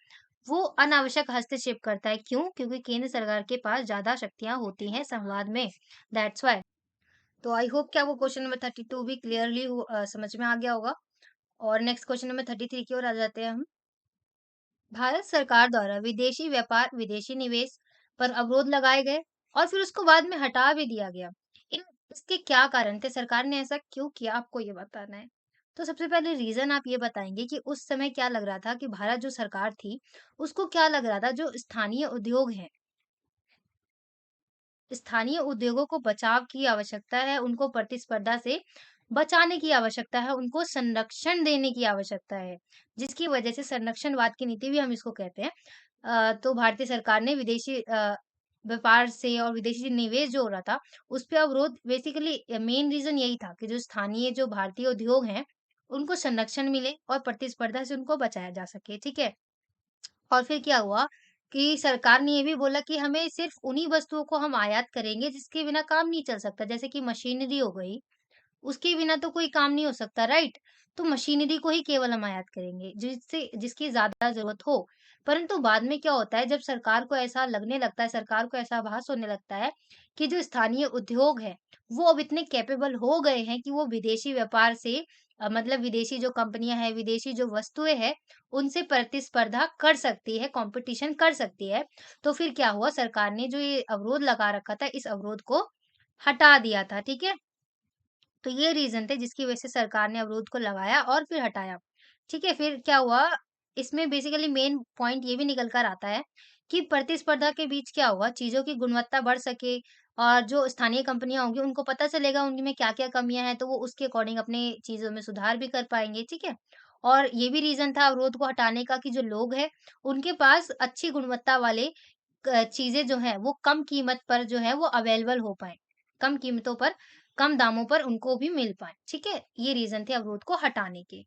वो अनावश्यक हस्तक्षेप करता है। क्यों? क्योंकि केंद्र सरकार के पास ज़्यादा शक्तियाँ होती हैं संवाद में, दैट्स व्हाई। तो आई होप कि आपको क्वेश्चन नंबर 32 भी क्लियरली समझ में आ गया होगा। और नेक्स्ट क्वेश्चन नंबर 33 की ओर आ जाते हैं हम। भारत सरकार द्वारा विदेशी व्यापार, विदेशी निवेश पर अवरोध लगाए गए और फिर उसको बाद में हटा भी दिया गया। इन इसके क्या कारण थे? सरकार ने ऐसा क्यों किया? आपको ये बताना है। तो सबसे पहले रीज़न आप ये बताएँगे कि उस समय क्या लग रहा था कि भारत जो सरकार थी, उसको क्या लग रहा था जो स्थानीय उद्योग हैं, स्थानीय उद्योगों को बचाव की आवश्यकता है, उनको प्रतिस्पर्धा से बचाने की आवश्यकता है, उनको संरक्षण देने की आवश्यकता है, जिसकी वजह से संरक्षणवाद की नीति भी हम इसको कहते हैं। तो भारतीय सरकार ने विदेशी व्यापार से और विदेशी निवेश जो हो रहा था, उस पे अवरोध बेसिकली मेन रीज़न यही था कि जो स्थानीय जो भारतीय उद्योग हैं, उनको संरक्षण मिले और प्रतिस्पर्धा से उनको बचाया जा सके, ठीक है? और फिर क्या हुआ कि सरकार ने ये भी बोला कि हमें सिर्फ़ उन्हीं वस्तुओं को हम आयात करेंगे जिसके बिना काम नहीं चल सकता, जैसे कि मशीनरी हो गई, उसके बिना तो कोई काम नहीं हो सकता, राइट? तो मशीनरी को ही केवल हम आयात करेंगे, जिससे जिसकी ज़्यादा ज़रूरत हो। परंतु बाद में क्या होता है, जब सरकार को ऐसा लगने लगता है, सरकार को ऐसा आभास होने लगता है कि जो स्थानीय उद्योग है, वो अब इतने कैपेबल हो गए हैं कि वो विदेशी व्यापार से मतलब विदेशी जो कंपनियाँ हैं, विदेशी जो वस्तुएँ हैं, उनसे प्रतिस्पर्धा कर सकती है, कॉम्पिटिशन कर सकती है। तो फिर क्या हुआ, सरकार ने जो ये अवरोध लगा रखा था, इस अवरोध को हटा दिया था, ठीक है? तो ये रीज़न थे जिसकी वजह से सरकार ने अवरोध को लगाया और फिर हटाया। ठीक है, फिर क्या हुआ, इसमें बेसिकली मेन पॉइंट ये भी निकल कर आता है कि प्रतिस्पर्धा के बीच क्या होगा, चीज़ों की गुणवत्ता बढ़ सके और जो स्थानीय कंपनियाँ होंगी उनको पता चलेगा उनमें क्या-क्या कमियाँ हैं, तो वो उसके अकॉर्डिंग अपनी चीज़ों में सुधार भी कर पाएँगे, ठीक है? और ये भी रीज़न था अवरोध को हटाने का कि जो लोग हैं, उनके पास अच्छी गुणवत्ता वाले चीज़ें जो हैं, वो कम कीमत पर जो है वो अवेलेबल हो पाएँ। कम कीमतों पर, कम दामों पर उनको भी मिल पाएँ, ठीक है? ये रीज़न थे अवरोध को हटाने के।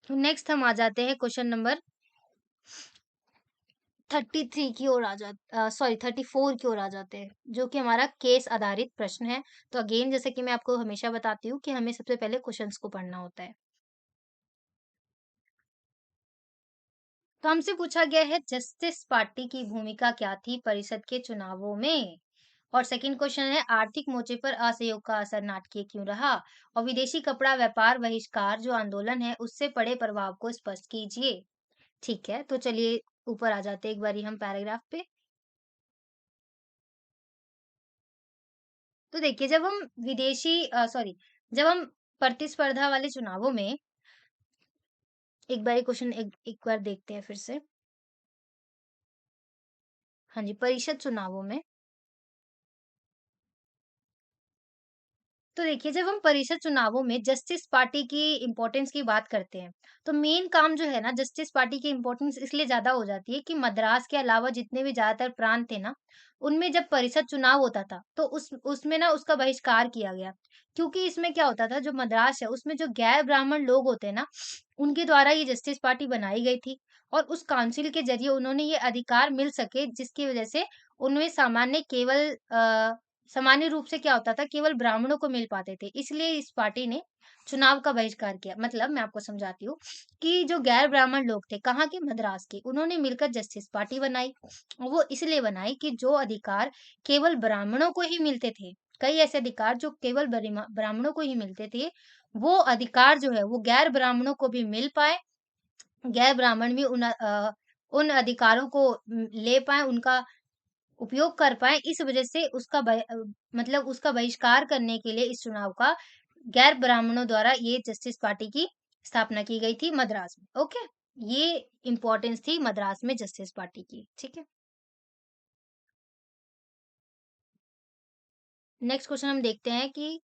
तो नेक्स्ट हम आ जाते हैं क्वेश्चन नंबर 33 की ओर सॉरी 34 की ओर आ जाते हैं, जो कि हमारा केस आधारित प्रश्न है। तो अगेन जैसे कि मैं आपको हमेशा बताती हूँ कि हमें सबसे पहले क्वेश्चन्स को पढ़ना होता है। तो हमसे पूछा गया है जस्टिस पार्टी की भूमिका क्या थी परिषद के चुनावों में? और सेकंड क्वेश्चन है आर्थिक मोर्चे पर असहयोग का असर नाटकीय क्यों रहा? और विदेशी कपड़ा व्यापार बहिष्कार जो आंदोलन है उससे पड़े प्रभाव को स्पष्ट कीजिए। ठीक है, तो चलिए ऊपर आ जाते हैं एक बारी हम पैराग्राफ पे। तो देखिए जब हम प्रतिस्पर्धा वाले चुनावों में एक बारी क्वेश्चन एक बार देखते हैं फिर से। हाँ जी, परिषद चुनावों में तो देखिए, जब हम परिषद चुनावों में जस्टिस पार्टी की इम्पोर्टेंस की बात करते हैं, तो मेन काम जो है ना जस्टिस पार्टी की इम्पोर्टेंस इसलिए ज़्यादा हो जाती है कि मद्रास के अलावा जितने भी ज़्यादातर प्रांत थे ना, उनमें जब परिषद चुनाव होता था, तो उसमें ना उसका बहिष्कार किया गया। क्योंकि इसमें क्या होता था, जो मद्रास है, उसमें जो गैर ब्राह्मण लोग होते हैं ना, उनके द्वारा ये जस्टिस पार्टी बनाई गई थी और उस काउंसिल के ज़रिए उन्होंने ये अधिकार मिल सके, जिसकी वजह से उनमें सामान्य रूप से क्या होता था केवल ब्राह्मणों को मिल पाते थे इसलिए इस पार्टी ने चुनाव का बहिष्कार किया मतलब मैं आपको समझाती हूँ कि जो गैर ब्राह्मण लोग थे कहाँ के मद्रास के उन्होंने मिलकर जस्टिस पार्टी बनाई वो इसलिए बनाई कि जो अधिकार केवल ब्राह्मणों को ही मिलते थे कई ऐसे अधिकार जो केवल ब्राह्मणों को ही मिलते थे वो अधिकार जो है वो गैर ब्राह्मणों को भी मिल पाए गैर ब्राह्मण भी उन अधिकारों को ले पाए उनका उपयोग कर पाएँ इस वज़ह से मतलब उसका बहिष्कार करने के लिए इस चुनाव का गैर ब्राह्मणों द्वारा ये जस्टिस पार्टी की स्थापना की गई थी मद्रास में, ओके? ये इम्पोर्टेंस थी मद्रास में जस्टिस पार्टी की, ठीक है? नेक्स्ट क्वेश्चन हम देखते हैं कि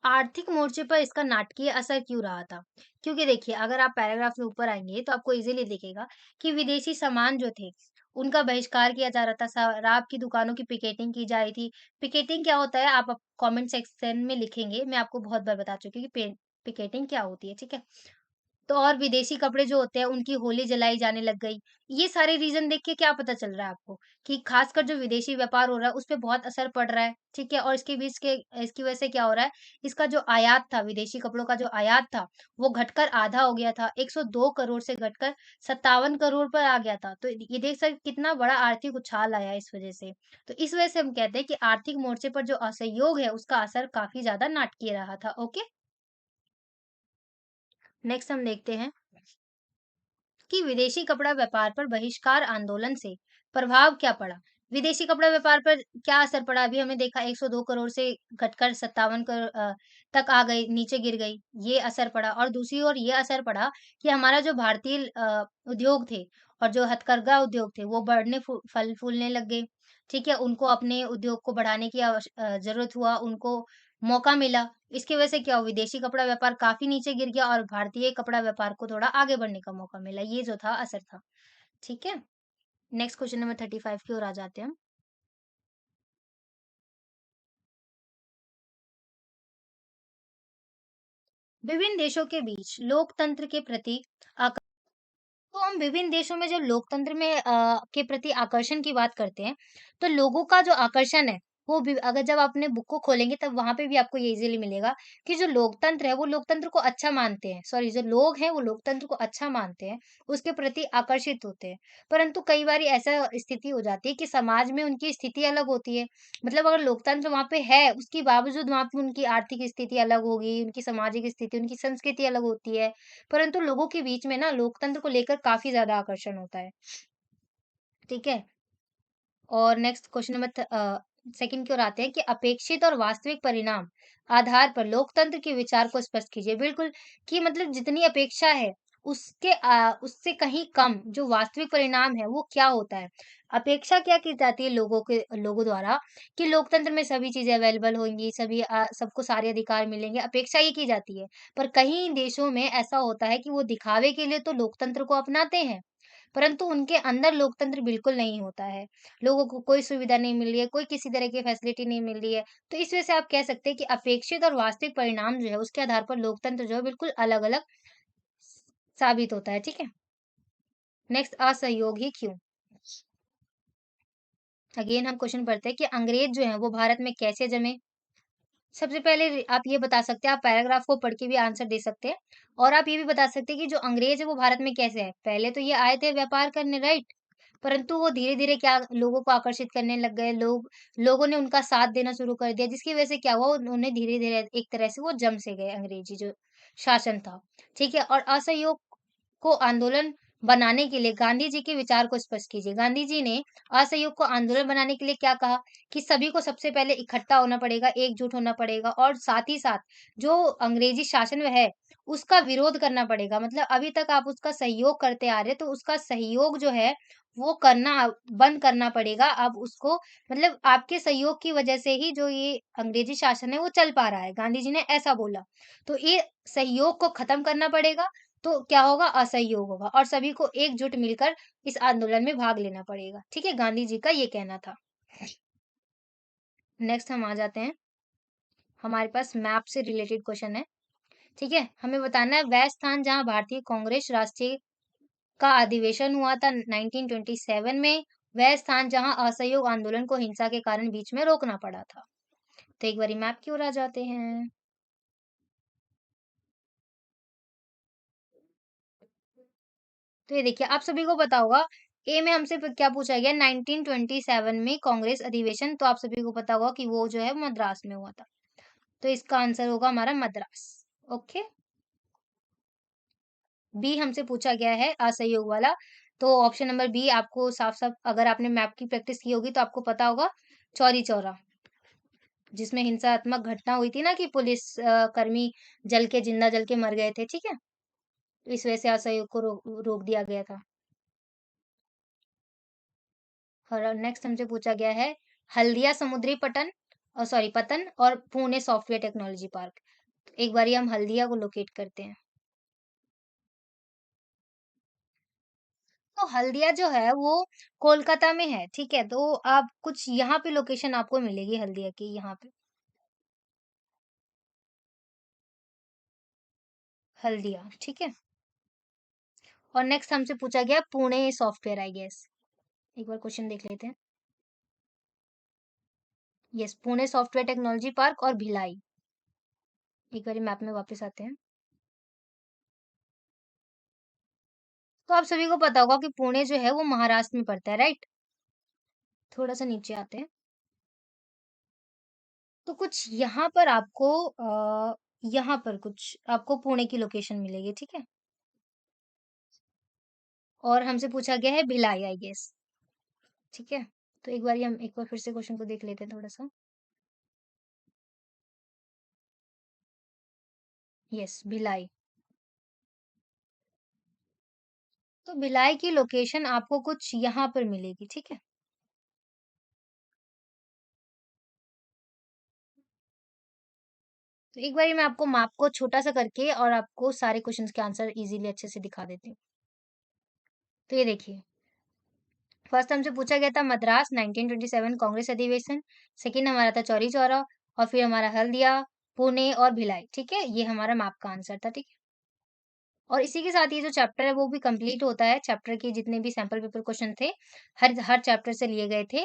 आर्थिक मोर्चे पर इसका नाटकीय असर क्यों रहा था? क्योंकि देखिए अगर आप पैराग्राफ में ऊपर आएँगे तो आपको इज़िली दिखेगा कि विदेशी सामान जो थे उनका बहिष्कार किया जा रहा था, शराब की दुकानों की पिकेटिंग की जा रही थी। पिकेटिंग क्या होता है आप कमेंट सेक्शन में लिखेंगे, मैं आपको बहुत बार बता चुकी हूँ कि पिकेटिंग क्या होती है, ठीक है? तो और विदेशी कपड़े जो होते हैं उनकी होली जलाई जाने लग गई। ये सारे रीज़न देख के क्या पता चल रहा है आपको कि ख़ासकर जो विदेशी व्यापार हो रहा है उस पे बहुत असर पड़ रहा है, ठीक है? और इसकी वज़ह से क्या हो रहा है, इसका जो आयात था, विदेशी कपड़ों का जो आयात था, वो घटकर आधा हो गया था। 102 करोड़ से घटकर 57 करोड़ पर आ गया था। तो ये देख सकते कितना बड़ा आर्थिक उछाल आया है इस वज़ह से। तो इस वज़ह से हम कहते हैं कि आर्थिक मोर्चे पर जो असहयोग है उसका असर काफ़ी ज़्यादा नाटकीय रहा था। ओके? नेक्स्ट हम देखते हैं कि विदेशी कपड़ा व्यापार पर बहिष्कार आंदोलन से प्रभाव क्या पड़ा? विदेशी कपड़ा व्यापार पर क्या असर पड़ा? अभी हमने देखा 102 करोड़ से घटकर 57 करोड़ तक आ गई, नीचे गिर गई, ये असर पड़ा और दूसरी ओर ये असर पड़ा कि हमारा जो भारतीय उद्योग थे और जो हथकरघा उद्योग थे, वो बढ़ने फल फूलने लग गए, ठीक है? उनको अपने उद्योग को बढ़ाने की ज़रूरत हुआ, उनको मौका मिला। इसकी वजह से क्या हुआ विदेशी कपड़ा व्यापार काफ़ी नीचे गिर गया और भारतीय कपड़ा व्यापार को थोड़ा आगे बढ़ने का मौका मिला। ये जो था असर था। ठीक है? नेक्स्ट क्वेश्चन नंबर 35 की ओर आ जाते हैं हम। विभिन्न देशों के बीच लोकतंत्र के प्रति आक तो हम विभिन्न देशों में जब लोकतंत्र में के प्रति आकर्षण की बात करते हैं, तो लोगों का जो आकर्षण है, वो भी अगर जब आप अपने बुक को खोलेंगे तब वहाँ पे भी आपको ये ईज़िली मिलेगा कि जो लोकतंत्र है, वो लोकतंत्र को अच्छा मानते हैं। सॉरी जो लोग हैं, वो लोकतंत्र को अच्छा मानते हैं, उसके प्रति आकर्षित होते हैं। परंतु कई बारी ऐसा स्थिति हो जाती है कि समाज में उनकी स्थिति अलग होती है। मतलब अगर लोकतंत्र वहाँ पे है, उसके बावजूद वहाँ पे उनकी आर्थिक स्थिति अलग होगी, उनकी सामाजिक स्थिति, उनकी संस्कृति अलग होती है। परंतु लोगों के बीच में ना लोकतंत्र को लेकर काफ़ी ज़्यादा आकर्षण होता है, ठीक है? और नेक्स्ट क्वेश्चन नंबर सेकंड की ओर आते हैं कि अपेक्षित और वास्तविक परिणाम आधार पर लोकतंत्र के विचार को स्पष्ट कीजिए। बिल्कुल, कि मतलब जितनी अपेक्षा है, उससे कहीं कम जो वास्तविक परिणाम है, वो क्या होता है? अपेक्षा क्या की जाती है लोगों द्वारा कि लोकतंत्र में सभी चीज़ें अवेलेबल होंगी, सबको सारे अधिकार मिलेंगे, अपेक्षा ये की जाती है। पर कई देशों में ऐसा होता है कि वो दिखावे के लिए तो लोकतंत्र को अपनाते हैं, परंतु उनके अंदर लोकतंत्र बिल्कुल नहीं होता है। लोगों को कोई सुविधा नहीं मिल रही है, कोई किसी तरह की फैसिलिटी नहीं मिल रही है। तो इस वजह से आप कह सकते हैं कि अपेक्षित और वास्तविक परिणाम जो है, उसके आधार पर लोकतंत्र जो है बिल्कुल अलग-अलग साबित होता है, ठीक है? नेक्स्ट असहयोग ही क्यों? अगेन हम क्वेश्चन पढ़ते हैं कि अंग्रेज जो हैं वो भारत में कैसे जमे? सबसे पहले आप ये बता सकते हैं, आप पैराग्राफ को पढ़ के भी आंसर दे सकते हैं और आप ये भी बता सकते हैं कि जो अंग्रेज है वो भारत में कैसे आए? पहले तो ये आए थे व्यापार करने, राइट? परंतु वो धीरे-धीरे क्या लोगों को आकर्षित करने लग गए, लोगों ने उनका साथ देना शुरू कर दिया, जिसकी वजह से क्या हुआ उन्होंने धीरे-धीरे एक तरह से वो जम से गए अंग्रेजी जो शासन था, ठीक है? और असहयोग को आंदोलन बनाने के लिए गांधी जी के विचार को स्पष्ट कीजिए। गांधी जी ने असहयोग को आंदोलन बनाने के लिए क्या कहा कि सभी को सबसे पहले इकट्ठा होना पड़ेगा, एकजुट होना पड़ेगा और साथ ही साथ जो अंग्रेजी शासन में है, उसका विरोध करना पड़ेगा। मतलब अभी तक आप उसका सहयोग करते आ रहे हैं, तो उसका सहयोग जो है वो करना बंद करना पड़ेगा। अब उसको मतलब आपके सहयोग की वजह से ही जो ये अंग्रेजी शासन है वो चल पा रहा है। गांधी जी ने ऐसा बोला। तो ये सहयोग को खत्म करना पड़ेगा, तो क्या होगा असहयोग होगा और सभी को एकजुट मिलकर इस आंदोलन में भाग लेना पड़ेगा। ठीक है? गांधी जी का ये कहना था। नेक्स्ट हम आ जाते हैं, हमारे पास मैप से रिलेटेड क्वेश्चन है। ठीक है? हमें बताना है वह स्थान जहाँ भारतीय कांग्रेस राष्ट्रीय का अधिवेशन हुआ था 1927 में, वह स्थान जहाँ असहयोग आंदोलन को हिंसा के कारण बीच में रोकना पड़ा था। तो एक बारी मैप की ओर आ जाते हैं। तो ये देखिए आप सभी को पता होगा ए में हमसे क्या पूछा गया 1927 में कांग्रेस अधिवेशन, तो आप सभी को पता होगा कि वो जो है मद्रास में हुआ था। तो इसका आंसर होगा हमारा मद्रास। ओके। बी हमसे पूछा गया है असहयोग वाला, तो ऑप्शन नंबर बी आपको साफ साफ अगर आपने मैप की प्रैक्टिस की होगी तो आपको पता होगा चौरी चौरा, जिसमें हिंसात्मक घटना हुई थी ना कि पुलिस कर्मी जिंदा जल के मर गए थे, ठीक है? इस वजह से असहयोग को रोक दिया गया था। और नेक्स्ट हमसे पूछा गया है हल्दिया समुद्री पतन और पुणे सॉफ्टवेयर टेक्नोलॉजी पार्क। एक बारी हम हल्दिया को लोकेट करते हैं। तो हल्दिया जो है वो कोलकाता में है, ठीक है? तो आप कुछ यहाँ पे लोकेशन आपको मिलेगी हल्दिया की, यहाँ पे, हल्दिया, ठीक है? और नेक्स्ट हमसे पूछा गया पुणे सॉफ्टवेयर आई गेस। एक बार क्वेश्चन देख लेते हैं। Yes, Pune software technology park और भिलाई। एक बार मैप में वापस आते हैं। तो आप सभी को पता होगा कि पुणे जो है वो महाराष्ट्र में पड़ता है, राइट? थोड़ा सा नीचे आते हैं। तो कुछ यहाँ पर आपको यहाँ पर कुछ आपको पुणे की लोकेशन मिलेगी, ठीक है? और हमसे पूछा गया है भिलाई आई गेस, ठीक है? तो एक बार हम एक बार फिर से क्वेश्चन को देख लेते हैं थोड़ा सा। यस, भिलाई। तो भिलाई की लोकेशन आपको कुछ यहाँ पर मिलेगी, ठीक है? तो एक बार मैं आपको मैप को छोटा सा करके और आपको सारे क्वेश्चंस के आंसर इजीली अच्छे से दिखा देती हूँ। तो ये देखिए, फर्स्ट हमसे पूछा गया था मद्रास 1927 कांग्रेस अधिवेशन, सेकंड हमारा था चौरी चौरा, और फिर हमारा हल्दिया, पुणे और भिलाई, ठीक है? ये हमारा मैप का आंसर था, ठीक है? और इसी के साथ ये जो चैप्टर है वो भी कंप्लीट होता है। चैप्टर के जितने भी सैंपल पेपर क्वेश्चन थे, हर हर चैप्टर से लिए गए थे,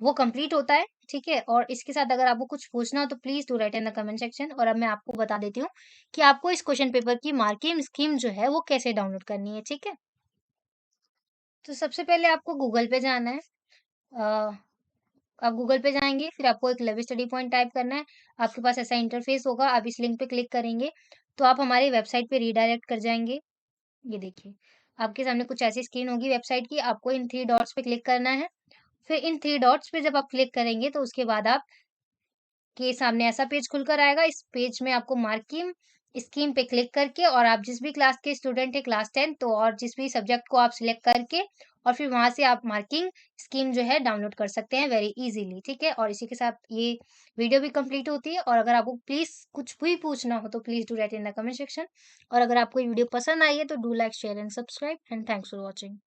वो कंप्लीट होता है, ठीक है? और इसके साथ अगर आपको कुछ पूछना हो तो please do right in the comment section. और अब मैं आपको बता देती हूँ कि आपको इस क्वेश्चन पेपर की मार्किंग स्कीम जो है वो कैसे डाउनलोड करनी है, ठीक है? तो सबसे पहले आपको गूगल पे जाना है। अ, आप गूगल पे जाएँगे, फिर आपको एक लव स्टडी पॉइंट टाइप करना है। आपके पास ऐसा इंटरफेस होगा, आप इस लिंक पे क्लिक करेंगे, तो आप हमारी वेबसाइट पे रीडायरेक्ट कर जाएँगे। ये देखिए, आपके सामने कुछ ऐसी स्क्रीन होगी वेबसाइट की, आपको इन 3 डॉट्स पे क्लिक करना है। फिर इन 3 डॉट्स पे जब आप क्लिक करेंगे तो उसके बाद आप के सामने ऐसा पेज खुलकर आएगा। इस पेज में आपको मार्किंग स्कीम पे क्लिक करके और आप जिस भी क्लास के स्टूडेंट हैं क्लास 10 तो और जिस भी सब्जेक्ट को आप सिलेक्ट करके और फिर वहाँ से आप मार्किंग स्कीम जो है डाउनलोड कर सकते हैं वेरी इजीली, ठीक है? और इसी के साथ ये वीडियो भी कंप्लीट होती है। और अगर आपको प्लीज़ कुछ भी पूछना हो तो please do right in the comment section. और अगर आपको ये वीडियो पसंद आई है तो do like, share and subscribe and thanks for watching.